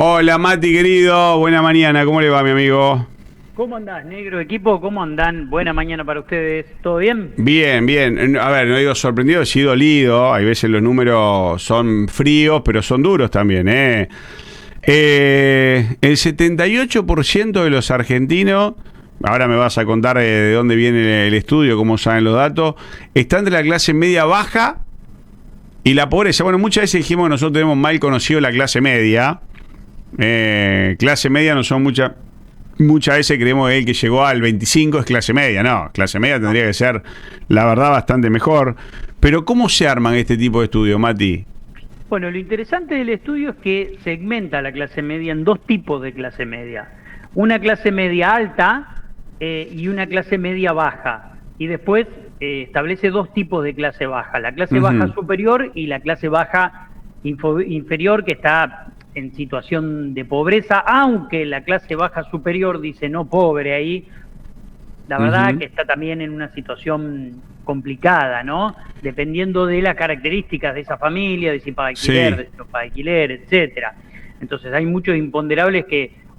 Hola Mati, querido, buena mañana, ¿cómo le va, mi amigo? ¿Cómo andás, negro equipo? ¿Cómo andan? Buena mañana para ustedes. ¿Todo bien? Bien, bien. A ver, no digo sorprendido, sí dolido. Hay veces los números son fríos, pero son duros también, ¿eh? El 78% de los argentinos, ahora me vas a contar de dónde viene el estudio, cómo saben los datos, están de la clase media baja y la pobreza. Bueno, muchas veces dijimos que nosotros tenemos mal conocido la clase media. Clase media no son muchas veces creemos que el que llegó al 25 es clase media. No, clase media tendría que ser, la verdad, bastante mejor. Pero ¿cómo se arman este tipo de estudios, Mati? Bueno, lo interesante del estudio es que segmenta la clase media en dos tipos de clase media. Una clase media alta y una clase media baja. Y después establece dos tipos de clase baja. La clase baja superior y la clase baja inferior, que está en situación de pobreza, aunque la clase baja superior dice no pobre ahí. La verdad que está también en una situación complicada, ¿no? Dependiendo de las características de esa familia, de si paga alquiler, de si no paga alquiler, etcétera. Entonces hay muchos imponderables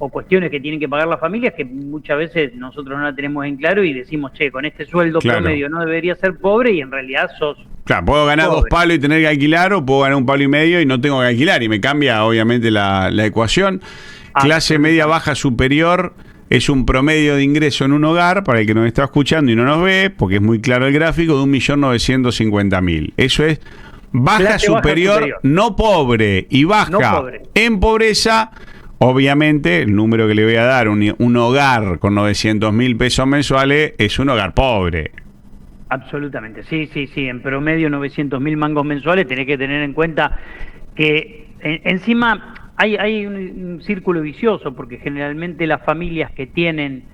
o cuestiones que tienen que pagar las familias que muchas veces nosotros no la tenemos en claro y decimos, che, con este sueldo promedio no debería ser pobre, y en realidad sos... Claro, puedo ganar pobre. 2 palos y tener que alquilar, o puedo ganar 1,5 palos y no tengo que alquilar, y me cambia obviamente la ecuación. Clase media baja superior es un promedio de ingreso en un hogar, para el que nos está escuchando y no nos ve, porque es muy claro el gráfico, de 1.950.000. Eso es baja superior, no pobre, y baja no pobre. En pobreza. Obviamente, el número que le voy a dar, un hogar con 900.000 pesos mensuales, es un hogar pobre. Absolutamente, sí, en promedio 900.000 mangos mensuales. Tenés que tener en cuenta que encima hay un círculo vicioso, porque generalmente las familias que tienen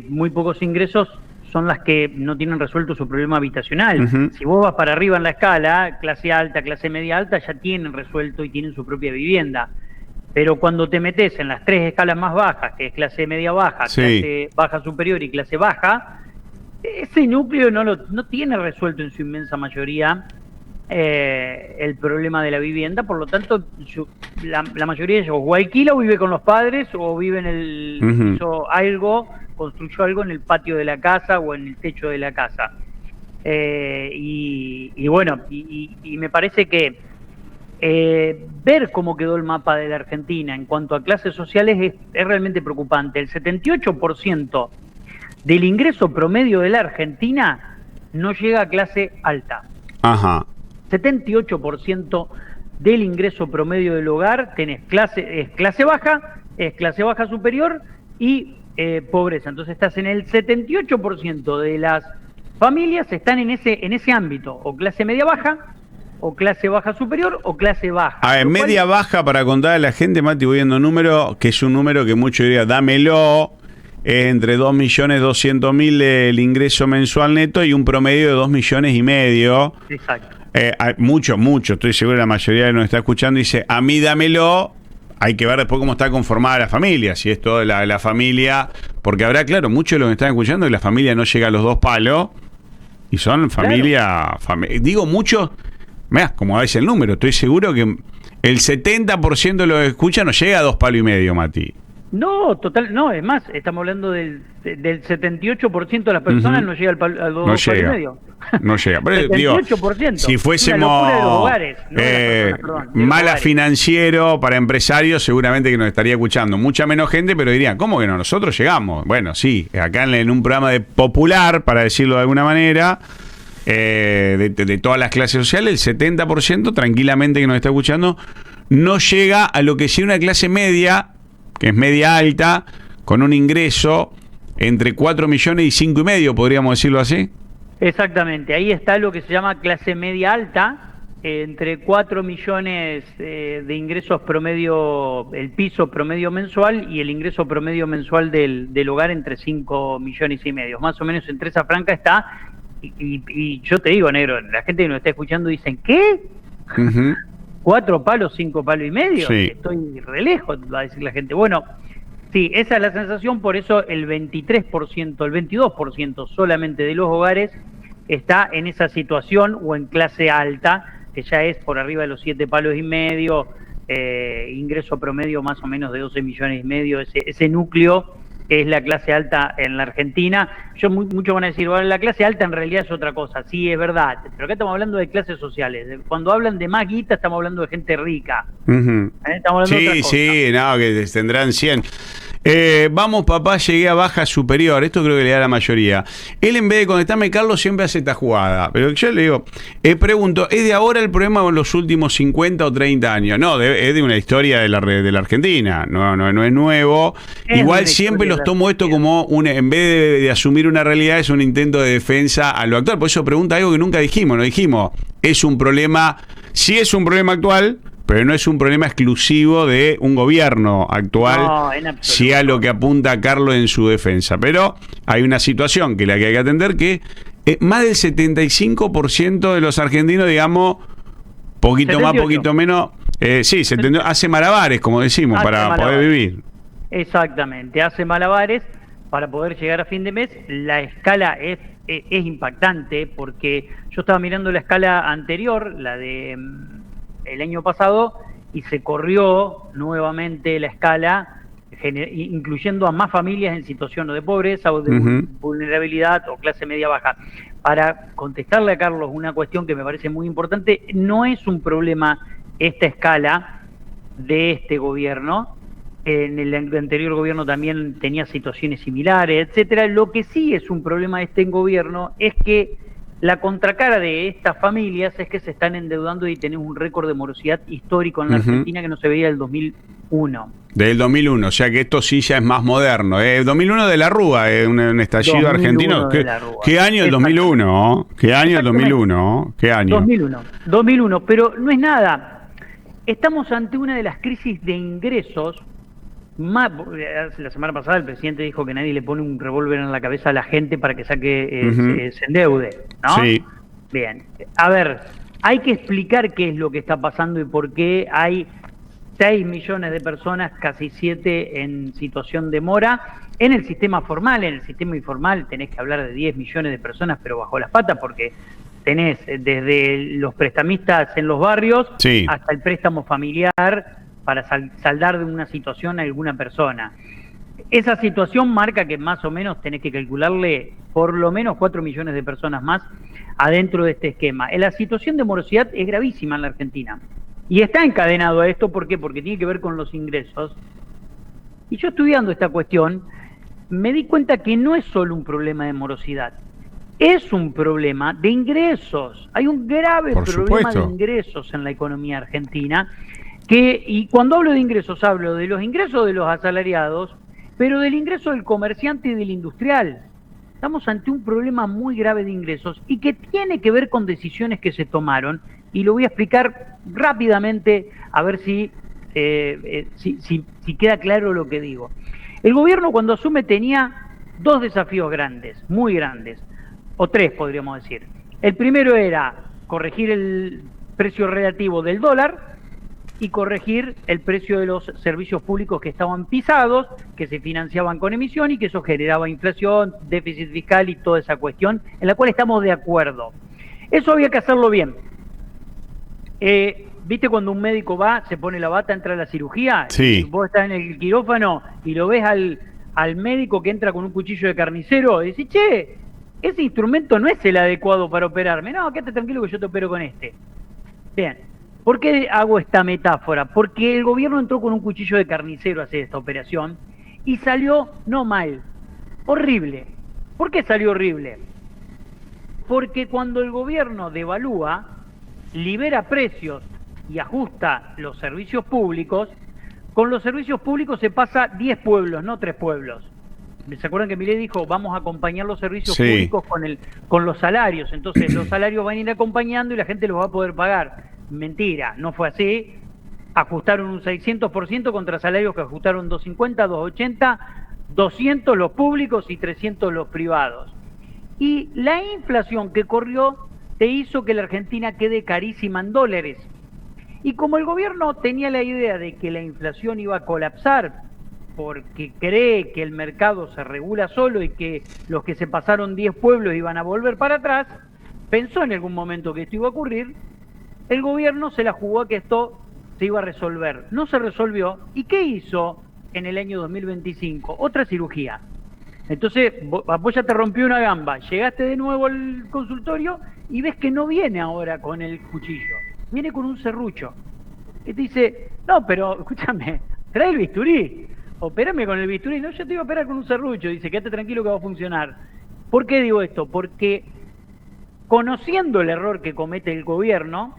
muy pocos ingresos son las que no tienen resuelto su problema habitacional. Si vos vas para arriba en la escala, clase alta, clase media alta, ya tienen resuelto y tienen su propia vivienda. Pero cuando te metes en las tres escalas más bajas, que es clase media baja, clase baja superior y clase baja, ese núcleo no tiene resuelto en su inmensa mayoría el problema de la vivienda. Por lo tanto, la mayoría de ellos o alquila o vive con los padres, o vive hizo algo, construyó algo en el patio de la casa o en el techo de la casa. Y bueno, me parece que ver cómo quedó el mapa de la Argentina en cuanto a clases sociales es realmente preocupante. El 78% del ingreso promedio de la Argentina no llega a clase alta. 78% del ingreso promedio del hogar es clase baja superior y pobreza. Entonces estás en el 78% de las familias están en ese ámbito, o clase media baja, o clase baja superior, o clase baja. A ver, media baja, para contar a la gente, Mati, voy viendo un número, que es un número que muchos dirían, dámelo, es entre 2.200.000 el ingreso mensual neto y un promedio de 2,5 millones. Exacto. Mucho, estoy seguro que la mayoría de nos está escuchando dice, a mí dámelo. Hay que ver después cómo está conformada la familia, si es toda la familia, porque habrá, claro, muchos de los que están escuchando, que la familia no llega a los 2 palos, y son familia, digo muchos. Mirá, como ves el número, estoy seguro que el 70% de los que escuchan no llega a 2,5 palos, Mati. No, es más, estamos hablando del 78% de las personas no llega al 2,5 palos. No llega. Pero, 78%. Digo, si fuésemos mala financiero para empresarios, seguramente que nos estaría escuchando mucha menos gente, pero dirían, ¿cómo que no? Nosotros llegamos. Bueno, sí, acá en un programa de popular, para decirlo de alguna manera, de todas las clases sociales, el 70% tranquilamente que nos está escuchando no llega a lo que sea una clase media, que es media alta, con un ingreso entre 4 millones y 5,5, podríamos decirlo así. Exactamente, ahí está lo que se llama clase media alta, entre 4 millones de ingresos promedio, el piso promedio mensual, y el ingreso promedio mensual del hogar entre 5,5 millones. Más o menos entre esa franja está. Y yo te digo, negro, la gente que nos está escuchando dicen, ¿qué? 4 palos, 5,5 palos. Sí. Estoy re lejos, va a decir la gente. Bueno, sí, esa es la sensación. Por eso el 23%, el 22% solamente de los hogares está en esa situación, o en clase alta, que ya es por arriba de los 7,5 palos, ingreso promedio más o menos de 12 millones y medio, ese núcleo que es la clase alta en la Argentina. Muchos van a decir, bueno, la clase alta en realidad es otra cosa. Sí, es verdad, pero acá estamos hablando de clases sociales. Cuando hablan de más guita, estamos hablando de gente rica. Estamos hablando de otra cosa. Sí, no, que tendrán 100. Vamos papá, llegué a baja superior. Esto creo que le da a la mayoría. Él, en vez de contestarme, Carlos, siempre hace esta jugada. Pero yo le digo, pregunto, ¿es de ahora el problema o en los últimos 50 o 30 años? No, es de una historia de la Argentina. No es nuevo. Igual siempre los tomo esto como en vez de asumir una realidad, es un intento de defensa a lo actual. Por eso pregunta algo que nunca dijimos. No dijimos, es un problema, sí es un problema actual, pero no es un problema exclusivo de un gobierno actual, sí a lo que apunta Carlos en su defensa. Pero hay una situación que la que hay que atender, que más del 75% de los argentinos, digamos, poquito 78. Más, poquito menos, hace malabares, como decimos, para poder vivir. Exactamente, hace malabares para poder llegar a fin de mes. La escala es impactante, porque yo estaba mirando la escala anterior, la de el año pasado, y se corrió nuevamente la escala, incluyendo a más familias en situación de pobreza o de vulnerabilidad o clase media baja. Para contestarle a Carlos una cuestión que me parece muy importante, no es un problema esta escala de este gobierno. En el anterior gobierno también tenía situaciones similares, etcétera. Lo que sí es un problema de este gobierno es que la contracara de estas familias es que se están endeudando y tenemos un récord de morosidad histórico en la Argentina que no se veía del 2001. Del 2001, o sea que esto sí ya es más moderno. 2001 de la Rúa, un estallido argentino. ¿Qué año el 2001? ¿Qué año el 2001? ¿Qué año? 2001, pero no es nada. Estamos ante una de las crisis de ingresos más. La semana pasada el presidente dijo que nadie le pone un revólver en la cabeza a la gente para que se endeude, ¿no? Sí. Bien. A ver, hay que explicar qué es lo que está pasando y por qué hay 6 millones de personas, casi 7 en situación de mora en el sistema formal. En el sistema informal tenés que hablar de 10 millones de personas, pero bajo las patas, porque tenés desde los prestamistas en los barrios hasta el préstamo familiar para saldar de una situación a alguna persona. Esa situación marca que más o menos tenés que calcularle por lo menos 4 millones de personas más adentro de este esquema. La situación de morosidad es gravísima en la Argentina. Y está encadenado a esto, ¿por qué? Porque tiene que ver con los ingresos. Y yo estudiando esta cuestión, me di cuenta que no es solo un problema de morosidad, es un problema de ingresos. Hay un grave problema de ingresos en la economía argentina. Y cuando hablo de ingresos, hablo de los ingresos de los asalariados, pero del ingreso del comerciante y del industrial. Estamos ante un problema muy grave de ingresos y que tiene que ver con decisiones que se tomaron, y lo voy a explicar rápidamente a ver si queda claro lo que digo. El gobierno, cuando asume, tenía 2 desafíos grandes, muy grandes, o 3 podríamos decir. El primero era corregir el precio relativo del dólar y corregir el precio de los servicios públicos que estaban pisados, que se financiaban con emisión y que eso generaba inflación, déficit fiscal y toda esa cuestión en la cual estamos de acuerdo. Eso había que hacerlo bien. ¿Viste cuando un médico va, se pone la bata, entra a la cirugía? Sí. Vos estás en el quirófano y lo ves al médico que entra con un cuchillo de carnicero y decís, che, ese instrumento no es el adecuado para operarme. No, quédate tranquilo que yo te opero con este. Bien. ¿Por qué hago esta metáfora? Porque el gobierno entró con un cuchillo de carnicero a hacer esta operación y salió no mal, horrible. ¿Por qué salió horrible? Porque cuando el gobierno devalúa, libera precios y ajusta los servicios públicos, con los servicios públicos se pasa 10 pueblos, no 3 pueblos. ¿Se acuerdan que Milei dijo, vamos a acompañar los servicios públicos con los salarios? Entonces los salarios van a ir acompañando y la gente los va a poder pagar. Mentira, no fue así. Ajustaron un 600% contra salarios que ajustaron 250, 280, 200 los públicos y 300 los privados. Y la inflación que corrió te hizo que la Argentina quede carísima en dólares. Y como el gobierno tenía la idea de que la inflación iba a colapsar porque cree que el mercado se regula solo y que los que se pasaron 10 pueblos iban a volver para atrás, pensó en algún momento que esto iba a ocurrir. El gobierno se la jugó a que esto se iba a resolver. No se resolvió. ¿Y qué hizo en el año 2025? Otra cirugía. Entonces, vos ya te rompió una gamba, llegaste de nuevo al consultorio y ves que no viene ahora con el cuchillo, viene con un serrucho. Y te dice, no, pero escúchame, trae el bisturí, opérame con el bisturí. No, yo te iba a operar con un serrucho. Dice, quédate tranquilo que va a funcionar. ¿Por qué digo esto? Porque conociendo el error que comete el gobierno,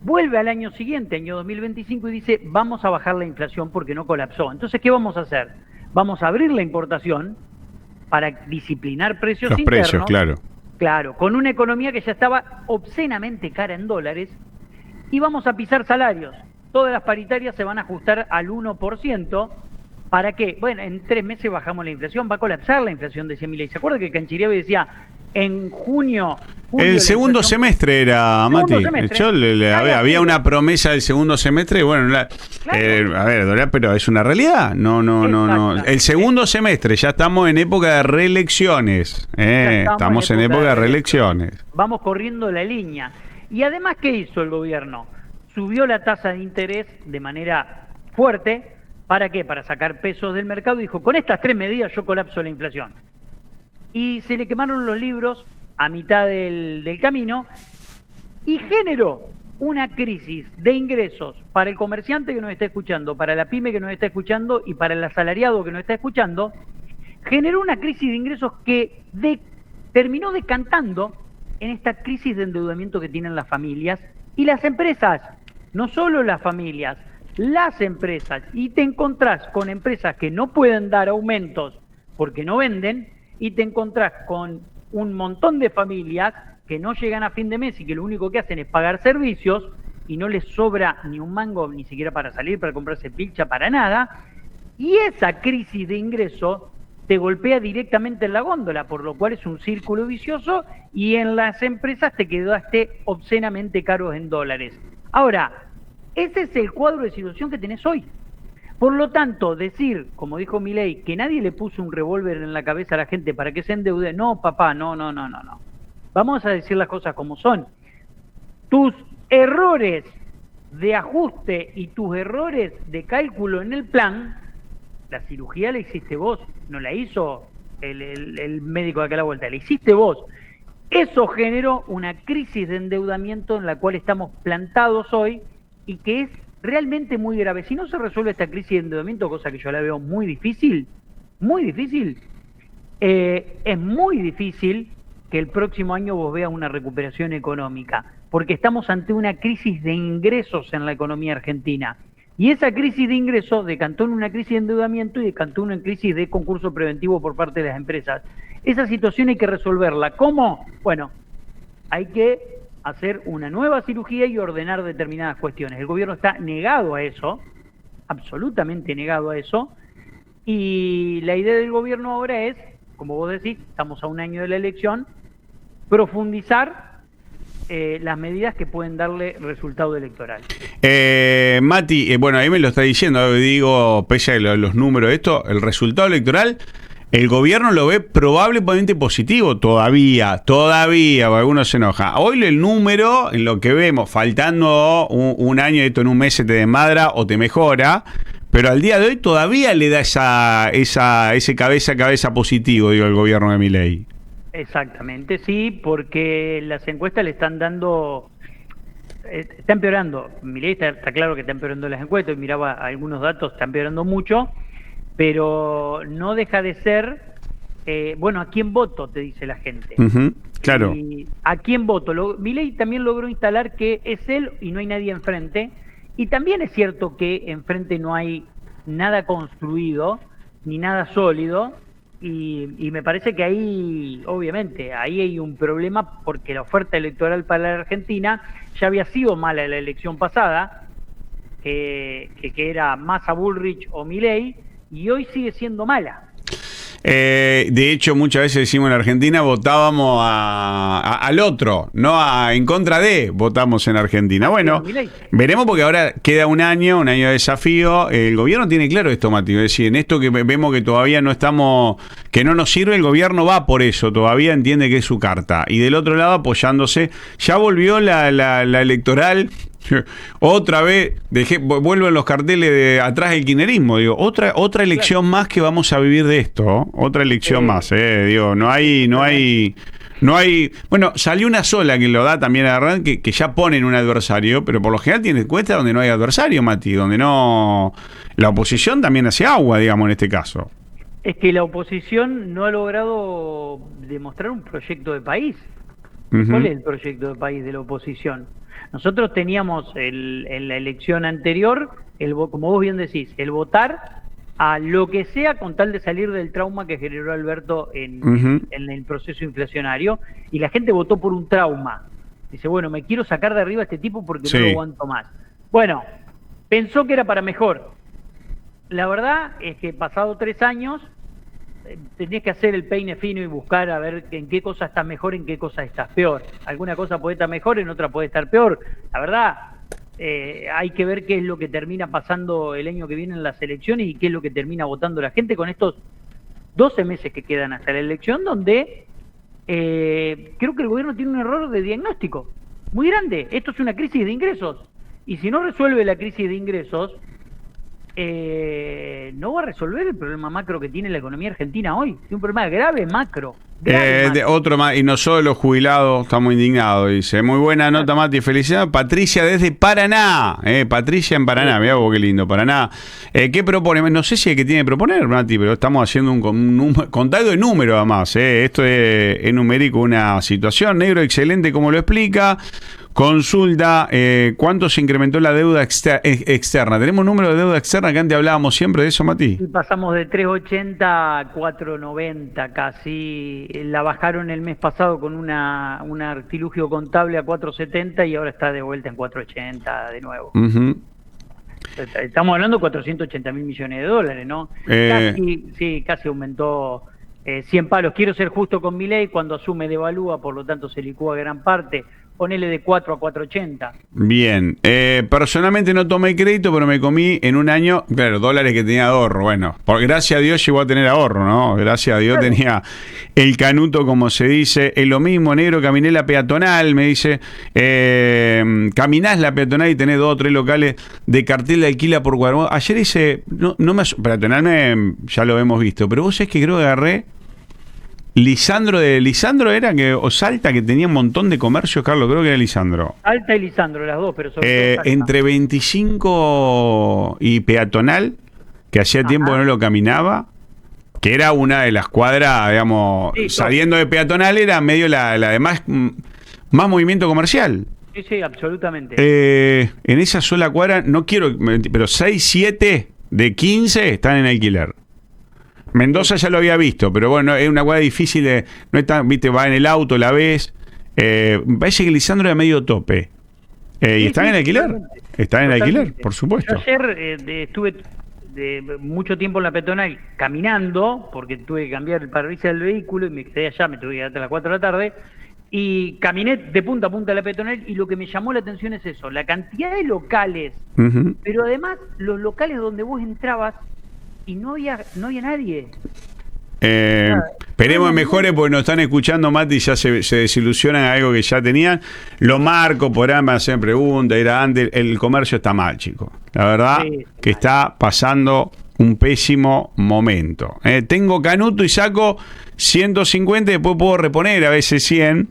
vuelve al año siguiente, año 2025, y dice, vamos a bajar la inflación porque no colapsó. Entonces, ¿qué vamos a hacer? Vamos a abrir la importación para disciplinar precios los internos. Precios, claro. Claro, con una economía que ya estaba obscenamente cara en dólares, y vamos a pisar salarios. Todas las paritarias se van a ajustar al 1%. ¿Para qué? Bueno, en 3 meses bajamos la inflación, va a colapsar la inflación, decía Milei. ¿Se acuerda que Canchiriabe decía, en junio... El segundo semestre era, Mati. Había una promesa del segundo semestre, bueno, a ver, Dora, pero es una realidad. No. El segundo semestre, ya estamos en época de reelecciones. Estamos en época de reelecciones. Vamos corriendo la línea. Y además, ¿qué hizo el gobierno? Subió la tasa de interés de manera fuerte. ¿Para qué? Para sacar pesos del mercado. Dijo, con estas 3 medidas yo colapso la inflación. Y se le quemaron los libros a mitad del camino y generó una crisis de ingresos para el comerciante que nos está escuchando, para la pyme que nos está escuchando y para el asalariado que nos está escuchando. Generó una crisis de ingresos que terminó decantando en esta crisis de endeudamiento que tienen las familias y las empresas. No solo las familias, las empresas. Y te encontrás con empresas que no pueden dar aumentos porque no venden, y te encontrás con un montón de familias que no llegan a fin de mes y que lo único que hacen es pagar servicios y no les sobra ni un mango ni siquiera para salir, para comprarse pilcha, para nada. Y esa crisis de ingreso te golpea directamente en la góndola, por lo cual es un círculo vicioso, y en las empresas te quedaste obscenamente caros en dólares. Ahora, ese es el cuadro de situación que tenés hoy. Por lo tanto, decir, como dijo Milei, que nadie le puso un revólver en la cabeza a la gente para que se endeude, no, papá, no. Vamos a decir las cosas como son. Tus errores de ajuste y tus errores de cálculo en el plan, la cirugía la hiciste vos, no la hizo el médico de acá a la vuelta, la hiciste vos. Eso generó una crisis de endeudamiento en la cual estamos plantados hoy y que es realmente muy grave. Si no se resuelve esta crisis de endeudamiento, cosa que yo la veo muy difícil, es muy difícil que el próximo año vos veas una recuperación económica, porque estamos ante una crisis de ingresos en la economía argentina. Y esa crisis de ingresos decantó en una crisis de endeudamiento y decantó en una crisis de concurso preventivo por parte de las empresas. Esa situación hay que resolverla. ¿Cómo? Bueno, hay que hacer una nueva cirugía y ordenar determinadas cuestiones. El gobierno está negado a eso, absolutamente negado a eso, y la idea del gobierno ahora es, como vos decís, estamos a un año de la elección, profundizar las medidas que pueden darle resultado electoral. Mati, bueno, ahí me lo está diciendo, digo, pese a los números de esto, el resultado electoral, el gobierno lo ve probablemente positivo todavía, porque algunos se enoja. Hoy el número, en lo que vemos, faltando un año, esto en un mes se te desmadra o te mejora, pero al día de hoy todavía le da ese cabeza a cabeza positivo, digo, el gobierno de Milei. Exactamente, sí, porque las encuestas le están dando, está empeorando. Milei está claro que está empeorando las encuestas, miraba algunos datos, está empeorando mucho, pero no deja de ser, bueno, ¿a quién voto? Te dice la gente. Claro. Y ¿a quién voto? Milei también logró instalar que es él y no hay nadie enfrente, y también es cierto que enfrente no hay nada construido, ni nada sólido, y me parece que ahí, obviamente, ahí hay un problema porque la oferta electoral para la Argentina ya había sido mala en la elección pasada, que era Massa, Bullrich o Milei, y hoy sigue siendo mala. De hecho, muchas veces decimos en Argentina votábamos al otro, no en contra de, votamos en Argentina. Bueno, veremos porque ahora queda un año de desafío. El gobierno tiene claro esto, Mati, es decir, en esto que vemos que todavía no estamos, que no nos sirve, el gobierno va por eso, todavía entiende que es su carta. Y del otro lado, apoyándose, ya volvió la electoral Otra vez, vuelvo en los carteles de atrás del kirchnerismo, digo, otra elección más que vamos a vivir de esto, otra elección más, digo, no hay, bueno, salió una sola que lo da también a Arran, que ya ponen un adversario, pero por lo general tiene encuestas donde no hay adversario, Mati, donde no, la oposición también hace agua, digamos, en este caso. Es que la oposición no ha logrado demostrar un proyecto de país. ¿Cuál es el proyecto de país de la oposición? Nosotros teníamos en la elección anterior, como vos bien decís, el votar a lo que sea con tal de salir del trauma que generó Alberto en el proceso inflacionario, y la gente votó por un trauma. Dice, bueno, me quiero sacar de arriba a este tipo porque no lo aguanto más. Bueno, pensó que era para mejor. La verdad es que pasado 3 años, tenés que hacer el peine fino y buscar a ver en qué cosa estás mejor, en qué cosa estás peor. Alguna cosa puede estar mejor, en otra puede estar peor. La verdad, hay que ver qué es lo que termina pasando el año que viene en las elecciones y qué es lo que termina votando la gente con estos 12 meses que quedan hasta la elección, donde creo que el gobierno tiene un error de diagnóstico muy grande. Esto es una crisis de ingresos. Y si no resuelve la crisis de ingresos, no va a resolver el problema macro que tiene la economía argentina hoy. Es un problema grave macro. Otro más, y no solo los jubilados, estamos indignados, dice. Muy buena nota, Mati, felicidades. Patricia desde Paraná, Patricia en Paraná, mirá vos qué lindo, Paraná. ¿Qué propone? No sé si es que tiene que proponer, Mati, pero estamos haciendo un contado de números además, esto es numérico, una situación, negro, excelente como lo explica. Consulta, ¿cuánto se incrementó la deuda externa? ¿Tenemos número de deuda externa que antes hablábamos siempre de eso, Mati? Sí, pasamos de 3.80 a 4.90 casi. La bajaron el mes pasado con un artilugio contable a 4.70 y ahora está de vuelta en 4.80 de nuevo. Estamos hablando de 480.000 millones de dólares, ¿no? Casi aumentó 100 palos. Quiero ser justo con Milei, cuando asume devalúa, por lo tanto se licúa gran parte. Ponele de 4 a 4.80. Bien. Personalmente no tomé crédito, pero me comí en un año, claro, dólares que tenía de ahorro. Bueno, gracias a Dios llegó a tener ahorro, ¿no? Gracias a Dios tenía el canuto, como se dice. Es lo mismo, negro, caminé la peatonal, me dice. Caminás la peatonal y tenés 2 o 3 locales de cartel de alquila por cuadro. Ayer hice, no me peatonal ya lo hemos visto, pero vos sabés que creo que agarré Lisandro era o Salta, que tenía un montón de comercios, Carlos, creo que era Lisandro. Salta y Lisandro, las dos, pero sobre todo entre 25 y peatonal, que hacía tiempo que no lo caminaba, que era una de las cuadras, digamos, saliendo de peatonal, era medio la de más movimiento comercial. Sí, absolutamente. En esa sola cuadra, no quiero mentir, pero 6, 7 de 15 están en alquiler. Mendoza ya lo había visto, pero bueno, es una cuadra difícil de... No está, viste, va en el auto, la ves. Me parece que Lisandro era medio tope. ¿Y están en alquiler? Están en alquiler, por supuesto. Yo ayer estuve mucho tiempo en la peatonal caminando, porque tuve que cambiar el parabrisas del vehículo y me quedé allá, me tuve que ir hasta las 4 de la tarde. Y caminé de punta a punta de la peatonal y lo que me llamó la atención es eso, la cantidad de locales, pero además los locales donde vos entrabas y no había nadie. Esperemos mejores porque nos están escuchando, Mati, y ya se desilusionan a algo que ya tenían. Lo marco, podrán hacer preguntas, ir antes. El comercio está mal, chicos. La verdad que está pasando un pésimo momento. Tengo canuto y saco 150, después puedo reponer a veces 100.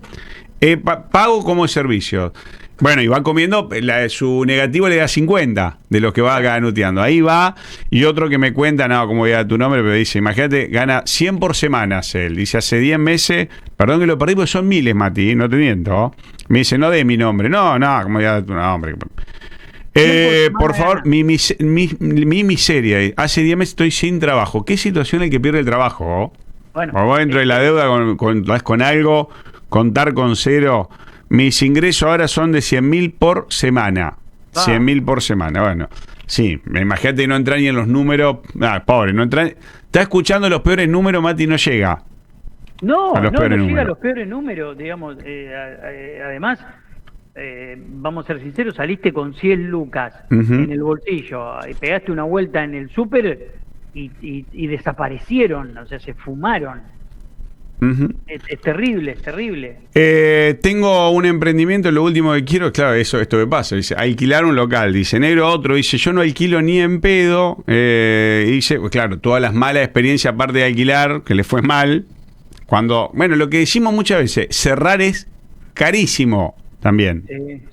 Pago como servicio. Bueno, y va comiendo, su negativo le da 50 de los que va canuteando. Ahí va, y otro que me cuenta, no, como voy a dar tu nombre, pero dice, imagínate, gana 100 por semana él. Dice, hace 10 meses, perdón que lo perdí, porque son miles, Mati, no te miento. Me dice, no de mi nombre. No, como voy a dar tu nombre. Por favor, mi miseria. Hace 10 meses estoy sin trabajo. ¿Qué situación el que pierde el trabajo? Bueno, vos dentro de la deuda con algo, contar con cero. Mis ingresos ahora son de 100.000 por semana. 100.000 por semana, bueno. Sí, imagínate no entrar ni en los números. Pobre, no entra. Está escuchando los peores números, Mati, no llega. No llega a los peores números, digamos. Además, vamos a ser sinceros, saliste con 100 lucas en el bolsillo, y pegaste una vuelta en el súper y desaparecieron, o sea, se fumaron. Ujú. Es terrible, es terrible. Tengo un emprendimiento, lo último que quiero, claro, esto que pasa, dice, alquilar un local, dice negro otro, dice, yo no alquilo ni en pedo, y dice, pues claro, todas las malas experiencias aparte de alquilar, que le fue mal, cuando, bueno, lo que decimos muchas veces, cerrar es carísimo también,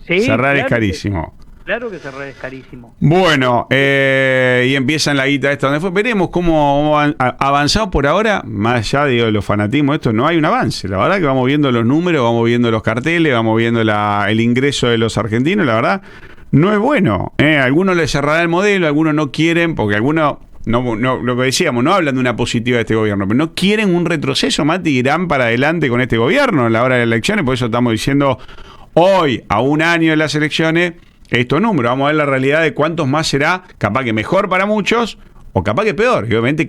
Sí, cerrar es claro carísimo. Claro que cerrar es carísimo. Bueno, y empiezan la guita esta donde fue. Veremos cómo avanzado por ahora, más allá de los fanatismos, esto no hay un avance. La verdad que vamos viendo los números, vamos viendo los carteles, vamos viendo el ingreso de los argentinos, la verdad, no es bueno. Algunos les cerrará el modelo, algunos no quieren, porque algunos, no, lo que decíamos, no hablan de una positiva de este gobierno, pero no quieren un retroceso, Mati, irán para adelante con este gobierno a la hora de las elecciones, por eso estamos diciendo hoy, a un año de las elecciones, estos números, vamos a ver la realidad de cuántos más será, capaz que mejor para muchos, o capaz que peor, y obviamente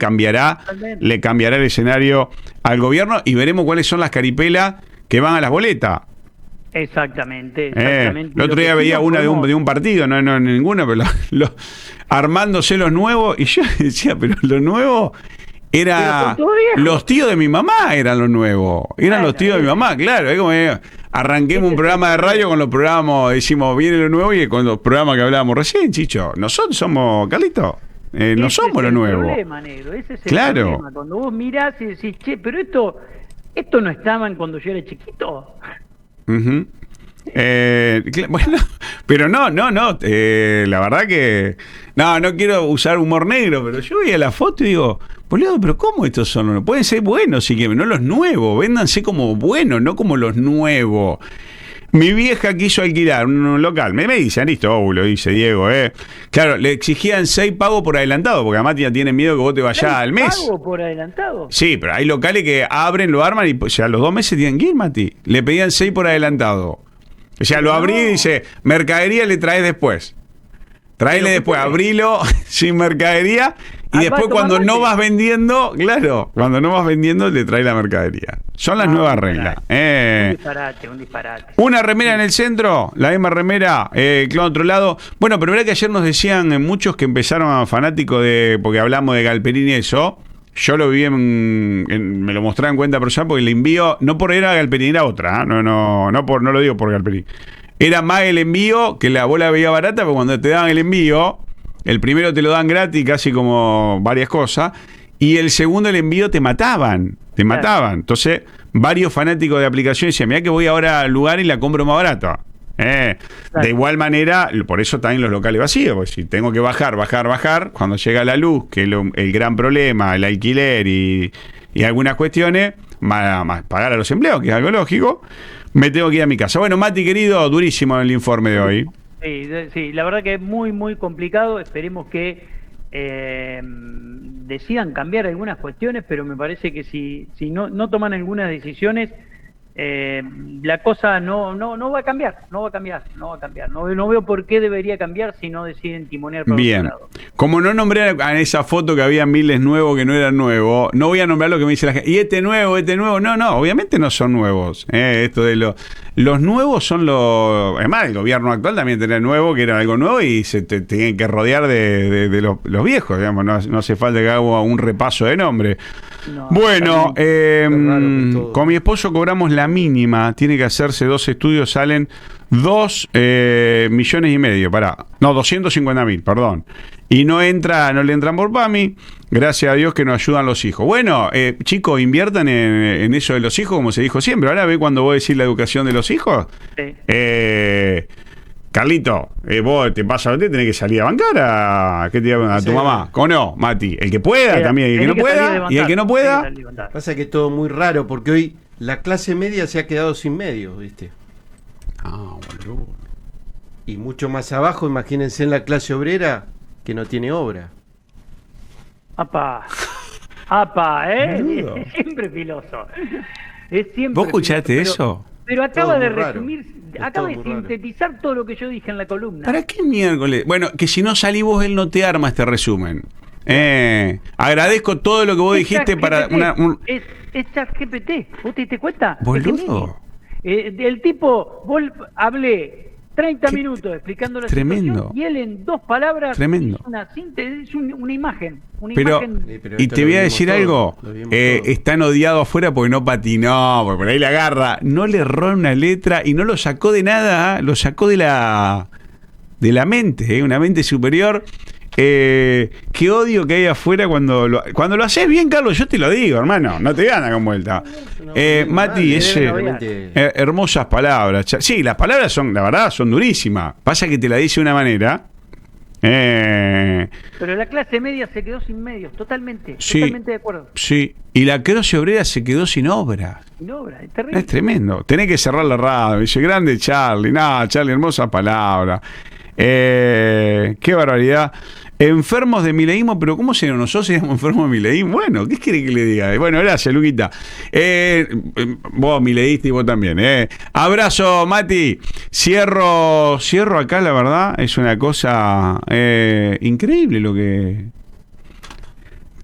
le cambiará el escenario al gobierno y veremos cuáles son las caripelas que van a las boletas. Exactamente. El otro día veía una de un partido, no ninguna, pero armándose los nuevos, y yo decía, pero los nuevos era los tíos de mi mamá, eran los nuevos, eran los tíos de mi mamá, claro, es como arranquemos un programa de radio con los programas, decimos, viene lo nuevo, y con los programas que hablábamos recién, Chicho, nosotros somos, Carlito, no somos lo nuevo. Negro, ese es el claro. problema, cuando vos mirás y decís, che, pero esto no estaban cuando yo era chiquito. Uh-huh. Bueno, pero no, la verdad que no quiero usar humor negro, pero yo veía la foto y digo, boludo, pero ¿cómo estos son? Pueden ser buenos, sí, que no los nuevos, véndanse como buenos, no como los nuevos. Mi vieja quiso alquilar un local, me dicen, listo, lo dice Diego, claro, le exigían 6 pagos por adelantado, porque además ya tienen miedo que vos te vayas al mes. ¿Pago por adelantado? Sí, pero hay locales que abren, lo arman y o sea, a los 2 meses tienen que ir, Mati. Le pedían 6 por adelantado. O sea, lo abrí y dice, mercadería le traes después. Traele después, abrilo sin mercadería y después cuando no vas vendiendo, claro, cuando no vas vendiendo le traes la mercadería. Son las nuevas reglas. Un disparate. Una remera en el centro, la misma remera, claro, otro lado. Bueno, pero verdad que ayer nos decían muchos que empezaron a fanáticos porque hablamos de Galperini y eso. Yo lo vi me lo mostraba en cuenta personal porque le envío, no por era Galperini, era otra, no lo digo por Galperini. Era más el envío, que la bola veía barata, pero cuando te daban el envío, el primero te lo dan gratis, casi como varias cosas, y el segundo el envío te mataban. Entonces, varios fanáticos de aplicaciones decían, mirá que voy ahora al lugar y la compro más barata. De igual manera, por eso también los locales vacíos, porque si tengo que bajar, cuando llega la luz, que es el gran problema, el alquiler y algunas cuestiones, más pagar a los empleados, que es algo lógico, me tengo que ir a mi casa. Bueno, Mati, querido, durísimo el informe de hoy. Sí, la verdad que es muy, muy complicado. Esperemos que decidan cambiar algunas cuestiones, pero me parece que si no toman algunas decisiones, la cosa no va a cambiar. No veo por qué debería cambiar si no deciden timonear por bien. otro lado. Como no nombré en esa foto que había miles nuevos que no eran nuevos, no voy a nombrar lo que me dice la gente. Y este nuevo, no, obviamente no son nuevos. Esto de los nuevos son los... Además, el gobierno actual también tenía nuevo, que era algo nuevo, y se tienen que rodear de los viejos, digamos. No hace falta que haga un repaso de nombre. No, bueno, con mi esposo cobramos la mínima, tiene que hacerse 2 estudios, salen 2,5 millones, 250.000, perdón. Y no le entran por PAMI, gracias a Dios que nos ayudan los hijos. Bueno, chicos, inviertan en eso de los hijos, como se dijo siempre. Ahora ve cuando vos decís la educación de los hijos. Sí. Carlito, vos te pasa, tenés que salir a bancar a tu mamá. ¿Cómo no, Mati? El que pueda también, el que no pueda, y el que no pueda. Pasa que es todo muy raro, porque hoy la clase media se ha quedado sin medios, ¿viste? Boludo. Y mucho más abajo, imagínense en la clase obrera, que no tiene obra. Apa, es siempre filoso. ¿Vos escuchaste eso? Pero acaba de resumir, acaba de sintetizar todo lo que yo dije en la columna. ¿Para qué miércoles? Bueno, que si no salís vos, él no te arma este resumen. Agradezco todo lo que vos dijiste para Es ChatGPT, ¿vos te diste cuenta? Boludo. El tipo, hablé 30 minutos explicando la tremendo. situación y él en 2 palabras Tremendo. hizo una síntesis, una imagen. Pero, y te voy a decir algo, están odiados afuera porque no patinó, porque por ahí la agarra, no le erró una letra y no lo sacó de nada, lo sacó de la mente, una mente superior. Qué odio que hay afuera cuando lo haces bien, Carlos, yo te lo digo, hermano, no te gana con vuelta. Mati, hermosas palabras. Sí, las palabras son, la verdad, son durísimas. Pasa que te la dice de una manera. Pero la clase media se quedó sin medios, totalmente de acuerdo. Sí, y la clase obrera se quedó sin obra. Sin obra, es terrible. Es tremendo. Tenés que cerrar la radio. Dice, grande Charlie. No, Charlie, hermosa palabra. Qué barbaridad. Enfermos de mileísmo, pero ¿cómo se nosotros seríamos enfermos de mileísmo? Bueno, ¿qué quiere que le diga? Bueno, gracias, Luquita. Vos mileísta y vos también. Abrazo, Mati. Cierro acá, la verdad. Es una cosa increíble lo que